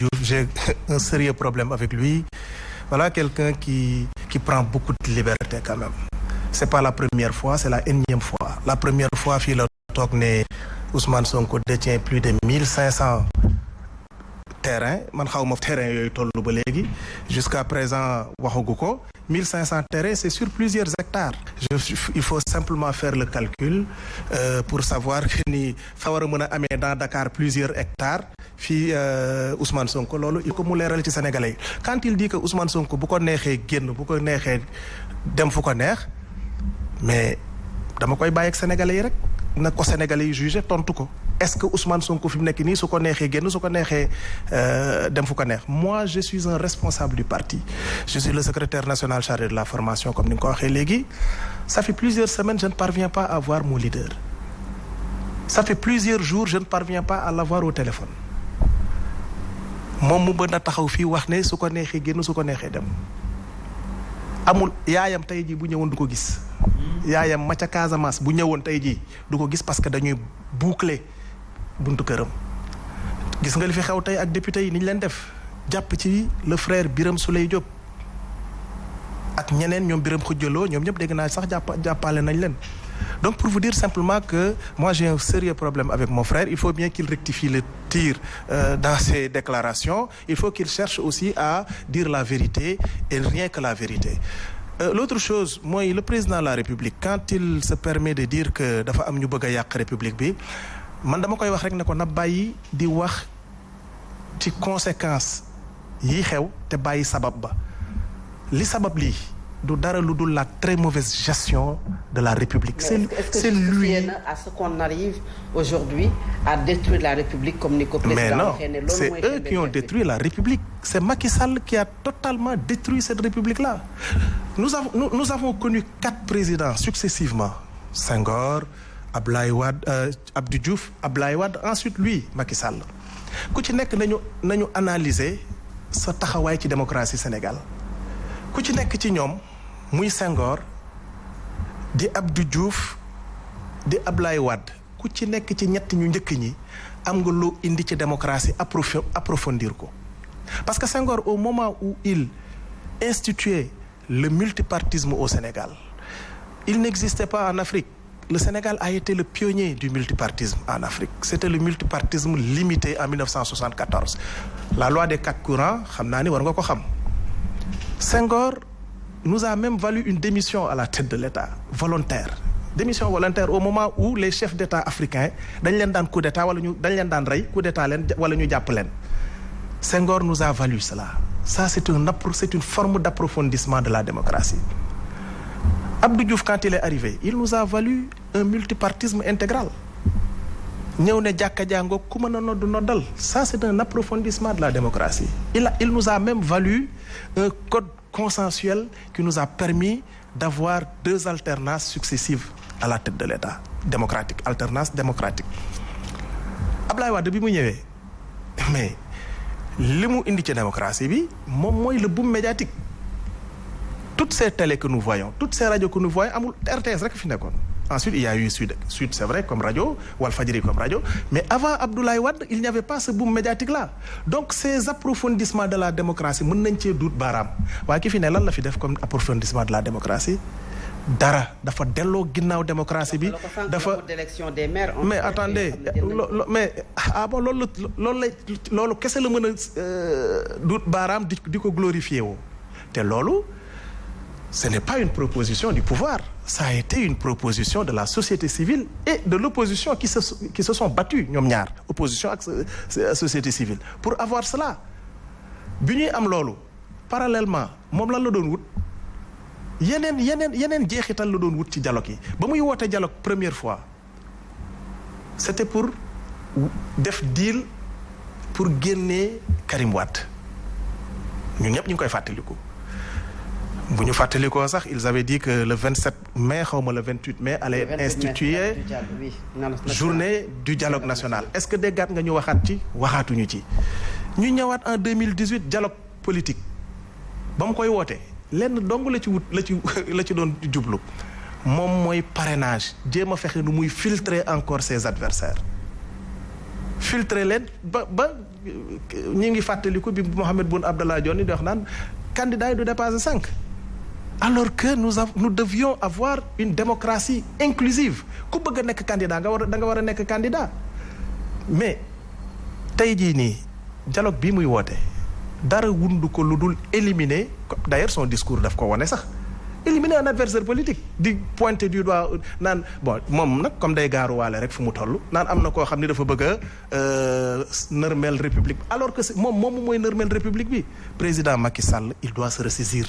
Diouf, j'ai un sérieux problème avec lui. Voilà quelqu'un qui prend beaucoup de liberté quand même. C'est pas la première fois, c'est la énième fois. La première fois, fii la toog ne Ousmane Sonko détient plus de 1500 terrains. Man xawma terrain yooyu tollu ba léegi. Jusqu'à présent waxagu ko. 1500 terrains, c'est sur plusieurs hectares. Il faut simplement faire le calcul pour savoir que ni fa war a mën a amee dans Dakar plusieurs hectares fii Ousmane Sonko loolu il faut mu leeral ci Sénégalais yi. Quand il dit que Ousmane Sonko bu ko neexee génn bu ko neexee dem fu ko neex mais dama koy bàyyi ak Sénégalais yi rek na ko Sénégalais yi jugé tontu ko. Est-ce que Ousmane Sonko fi mu nekk nii su ko neexee génn su ko neexee dem fu ko neex. Moi je suis un responsable du parti. Je suis le secrétaire national chargé de la formation comme ni nga ko waxee léegi. Ça fait plusieurs semaines je ne parviens pas à voir mon leader. Ça fait plusieurs jours je ne parviens pas à l'avoir au téléphone. Moom mu mën a taxaw fii wax ne su ko neexee génn su ko neexee dem. Amul yaayam tey jii bu ñëwoon du ko gis. Yaayam ma ca Casamance bu ñëwoon tey jii du ko gis parce que dañuy boucler buntu këram. Gis nga li fi xew tey ak député yi ni ñu leen def jàpp ci le frère Birame Souleye Diop ak ñeneen ñoom Birame Khoudialo ñoom ñëpp dégg naa sax jàppale nañ leen. Donc pour vous dire simplement que moi j'ai un sérieux problème avec mon frère. Il faut bien qu'il rectifie le tir dans ses déclarations. Il faut qu'il cherche aussi à dire la vérité et rien que la vérité. L'autre chose mooy le président de la République quand il se permet de dire que dafa am ñu bëgg a yàq République bi man dama koy wax rek ne ko na bàyyi di wax ci conséquences yi xew te bàyyi sabab ba li sabab lii du dara lu dul la très mauvaise gestion de la République. C'est lui à ce qu'on arrive aujourd'hui à détruire la République comme ni ko président. Mais non, c'est eux qui ont détruit la République. C'est Macky Sall qui a totalement détruit cette République-là. Nous avons connu 4 présidents successivement. Senghor, Abdoulaye Wade, Abdou Diouf, Abdoulaye Wade, ensuite lui, Macky Sall. Ku ci nekk nañu analyser sa taxawaay ci démocratie Sénégal. Ku ci nekk ci ñoom muy Senghor di Abdou Diouf di Abdoulaye Wade ku ci nekk ci ñett ñu njëkk ñi am nga loo indi ci démocratie approfondir ko. Parce que Senghor au moment où il instituait le multipartisme au Sénégal il n'existait pas en Afrique. Le Sénégal a été le pionnier du multipartisme en Afrique. C'était le multipartisme limité en 1974. La loi des 4 courants xam naa ni war nga ko xam. Senghor nous a même valu une démission à la tête de l'État volontaire. Démission volontaire au moment où les chefs d'État africains dañ leen daan coup d'État wala dañ leen daan rey coup d'État leen wala ñu jàpp leen. Senghor nous a valu cela. Ça c'est une forme d'approfondissement de la démocratie. Abdou Diouf quand il est arrivé il nous a valu un multipartisme intégral. ñëw ne jàkka jàngoog ku mën a nodd noddal. Ça c'est un approfondissement de la démocratie. Il nous a même valu un code consensuel qui nous a permis d'avoir 2 alternances successives à la tête de l'État démocratique, alternance démocratique. Abdoulaye Wade bi mu ñëwee mais li mu indi ci démocratie bi moom mooy le boom médiatique. Toutes ces télés que nous voyons, toutes ces radios que nous voyons amul RTS rek fi nekkoon. Ensuite il y a eu Sud c'est vrai comme radio, Walfadjri comme radio, mais avant Abdoulaye Wade il n'y avait pas ce boom médiatique là. Donc ces approfondissements de la démocratie mën nañ cee duut baaraam waaye ki fi ne lan la fi def comme approfondissement de la démocratie dara dafa delloo ginnaaw démocratie bi dafa d'élection des maires. Mais attendez mais bon loolu kese la mën a duut baaraam di ko glorifier woo te loolu ce n'est pas une proposition du pouvoir, ça a été une proposition de la société civile et de l'opposition qui se sont battus ñoom ñaar opposition ak société civile pour avoir cela. Bi ñuy am loolu parallèlement moom lan la doon wut yeneen jeexital la doon wut ci dialogue yi ba muy woote dialogue première fois c'était pour def deal pour génnee Karim Wade ñun ñëpp ñu ngi koy fàttaliku. Bu ñu fàttalikoo sax ils avaient dit que le 27 mai xawma le 28 mai allait instituer journée du dialogue national. Est-ce que déggaat nga ñu waxaat ci waxaatuñu ci ñu ñëwaat en 2018 dialogue politique ba mu koy woote lenn dong la ci doon jublu moom mooy parrainage jéem a fexe nu muy filtrer encore ses adversaires filtrer leen ba ñi ngi fàttaliku bi Mohamed Boun Abdallah Dionne di wax naan candidat yi du dépasser 5 alors que nous devions avoir une démocratie inclusive ku bëgg a nekk candidat da nga war a nekk candidat mais tey jii nii dialogue bii muy woote dara wundu ko lu dul éliminer d'ailleurs son discours daf ko wane sax éliminer un adversaire politique di pointer du doigt naan bon moom nag comme day gaaruwaale rek fu mu toll naan am na koo xam ne dafa bëgg a nërmeel république alors que moom mooy nërmeel république bi président Macky Sall il doit se ressaisir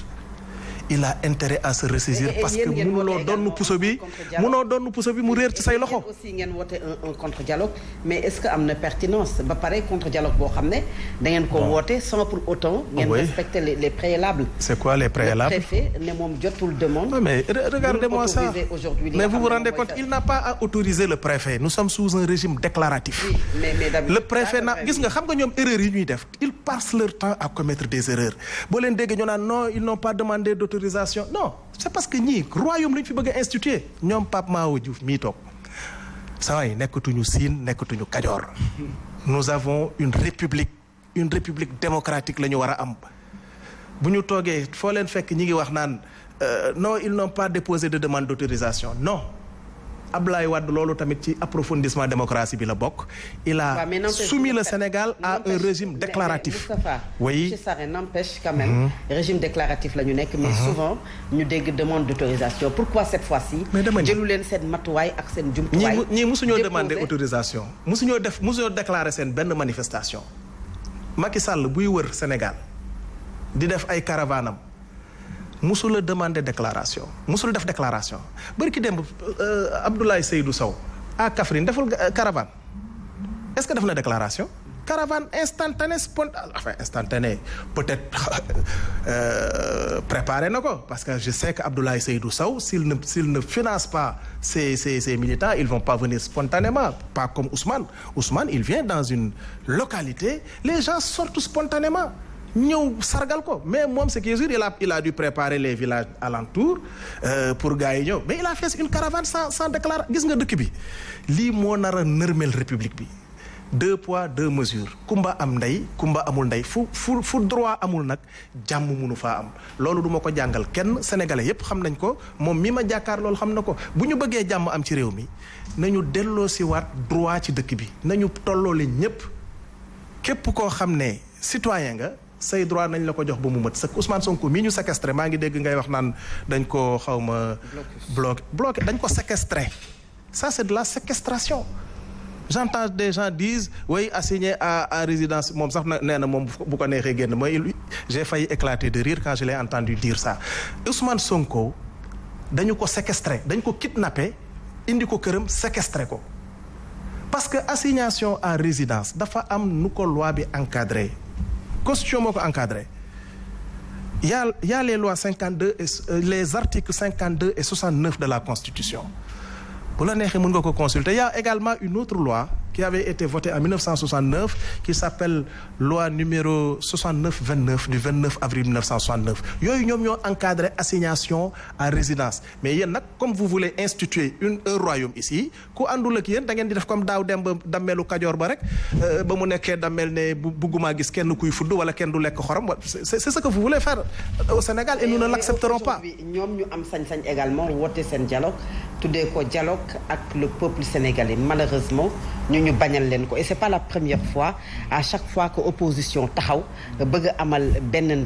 il a intérêt à se ressaisir parce que munoo doon puso bi mu réer ci say loxo. aussi ngeen woote un contre dialogue mais est-ce que am na pertinence ba pare contre dialogue boo xam ne da ngeen ko woote sans pour autant ngeen respecter les préalables. c'est quoi les préalables? Le préfet ne moom jotul demande. mais regardez-moi ça mais vous vous rendez compte il n'a pas à autoriser le préfet nous sommes sous un régime déclaratif. Oui, mais le préfet gis nga xam nga ñoom erreurs yi ñuy def ils passent leur temps à commettre des erreurs boo leen dégg ñu naan non ils n'ont pas demandé d'autorisation non c'est parce que ñii royaume la ñu fi bëgg a instituer ñoom Pape Mahawa Diouf mii toog saa yi nekkatuñu Siin nekkatuñu Kajoor nous avons une république démocratique la ñu war a am bu ñu toogee foo leen fekk ñi ngi wax naan non ils n'ont pas déposé de demande d'autorisation non Abdoulaye Wade loolu tamit ci approfondissement démocratie bi la bokk il a soumis le Sénégal à un régime déclaratif. Oui ça n'empêche quand même régime déclaratif la ñu nekk mais souvent ñu dégg demande d'autorisation pourquoi cette fois-ci jëlu leen seen matuwaay ak seen jumtuwaay ñii musuñoo demander autorisation musuñoo déclarer seen benn manifestation Macky Sall buy wër Sénégal di def ay caravanam musul a demander déclaration musul def déclaration bari ki démb Abdoulaye Seydou Sow à Kaffrine deful caravane est-ce que def na déclaration caravane instantanée peut-être préparé na ko parce que je sais que Abdoulaye Seydou Sow s'il ne finance pas ces militants ils vont pas venir spontanément pas comme Ousmane il vient dans une localité les gens sortent spontanément ñëw sargal ko mais moom ce qui est sûr il a dû préparer les villages alentours pour gars yi ñëw mais il a fait une caravane sans déclarer gis nga dëkk bi lii moo nar a nërmel république bi 2 poids 2 mesures kumba am ndey kumba amul ndey fu droit amul nag jàmm munu faa am loolu duma ko jàngal kenn sénégalais yépp xam nañ ko moom mi ma jàkkaar loolu xam na ko bu ñu bëggee jàmm am ci réew mi nañu delloo si waat droit ci dëkk bi nañu tolloole ñépp képp koo xam ne citoyen nga say droit nañ la ko jox ba mu mët sëkk Ousmane Sonko mii ñu séquestré maa ngi dégg ngay wax naan dañ ko xawma bloqué dañ ko séquestré ça c'est de la séquestration j'entends des gens disent oui assigné à résidence moom sax nee na moom bu ko neexee génn mooy j'ai failli éclater de rire quand je l'ai entendu dire ça Ousmane Sonko dañu ko séquestré dañ ko kidnappé indi ko këram séquestré ko parce que assignation à résidence dafa am nu ko loi bi encadré constitution moo ko encadré il y a les lois 52 et les articles 52 et 69 de la constitution bu la neexee mën nga ko consulter il y a également une autre loi qui avait été votée en 1969 qui s'appelle loi numéro 69-29 du 29 avril 1969 yooyu ñoom ñoo encadré assignation à résidence mais yéen nag comme vous voulez instituer un royaume ici ku àndul ak yéen da ngeen di def comme daaw dem ba dammeelu Kajoor ba rek ba mu nekkee dammel ne bugguma gis kenn kuy fudd wala kenn du lekk xorom c'est ce que vous voulez faire au Sénégal et nous ne l'accepterons pas. ñoom ñu am sañ-sañ également woote seen dialogue tuddee ko dialogue ak le peuple sénégalais malheureusement ñu bañal leen ko et c'est pas la première fois à chaque fois que opposition taxaw bëgg amal benn